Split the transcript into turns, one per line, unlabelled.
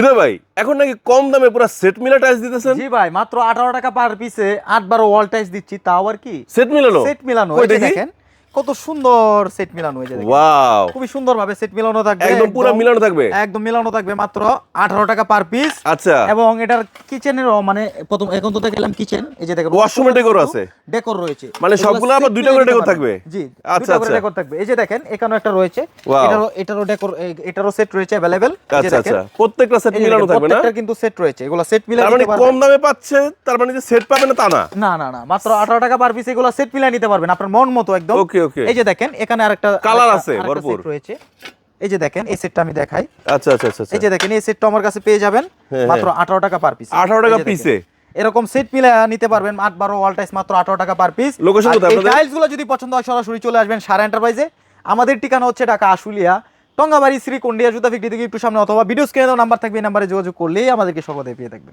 হৃদয় ভাই এখন নাকি কম দামে পুরো সেট মিলা টাইলস দিতেছেন?
জি ভাই, মাত্র 18 টাকা পার পিসে 8-12 ওয়াল টাইলস দিচ্ছি, তাও আর কি
সেট মিলানো?
সেট মিলানো।
কই
এই যে
দেখি।
দেখেন কত সুন্দর সেট মিলানো, এই যে দেখেন
ওয়াও,
খুবই সুন্দর ভাবে সেট মিলানো থাকবে,
একদম পুরো মিলানো থাকবে।
একদম মিলানো থাকবে মাত্র 18 টাকা পার পিস।
আচ্ছা,
এবং এটার কিচেনেরও মানে প্রথম এখন তো দেখলাম কিচেন, এই যে দেখেন
ওয়াশরুমে ডেকোর আছে,
ডেকোর রয়েছে,
মানে সবগুলো আবার দুইটা করে ডেকোর থাকবে?
জি,
আচ্ছা,
দুইটা করে
আচ্ছা।
ডেকোর থাকবে। এই যে দেখেন এখানেও একটা রয়েছে,
Wow.
এটারও ডেকোর, এটারও সেট রয়েছে अवेलेबल। এই যে
আচ্ছা
দেখেন
আচ্ছা, প্রত্যেকটা সেট
এই যে
মিলানো
দেখেন,
থাকবে না?
প্রত্যেকটা কিন্তু সেট রয়েছে, এগুলো সেট মিলাই
তার মানে
নিতে
কম
পারবেন।
দামে পাচ্ছে, তার মানে যে সেট পাবে না তা না?
না না না, মাত্র 18 টাকা পার পিস, এগুলো সেট মিলাই নিতে পারবেন আপনার মন মতো একদম।
ওকে ওকে।
এই যে দেখেন এখানে আরেকটা
কালার আছে
আরেকটা
ভরপুর।
সেট রয়েছে, এই যে দেখেন এই সেটটা আমি দেখাই।
আচ্ছা আচ্ছা আচ্ছা আচ্ছা।
এই যে দেখেন এই সেটটা আমার কাছে পেয়ে যাবেন
হ্যাঁ,
মাত্র 18 টাকা পার পিস।
18 টাকা পিসে?
এরকম সেট মিলে নিতে পারবেন 8-12 ওয়াল টাইলস মাত্র 18 টাকা পার পিস।
লোকেশন কোথায় আপনাদের?
টাইলস গুলো যদি পছন্দ হয় সরাসরি চলে আসবেন সারা এন্টারপ্রাইজে। আমাদের ঠিকানা হচ্ছে ঢাকা আশুলিয়া টঙ্গাবাড়ি শ্রী কন্ডিয়া জুতা ফ্যাক্টরি থেকে একটু সামনে, অথবা ভিডিও স্ক্রিনে দেওয়া নাম্বার থাকবে, এই নাম্বারে যোগাযোগ করলেই আমাদেরকে সর্বদাই পেয়ে থাকবেন।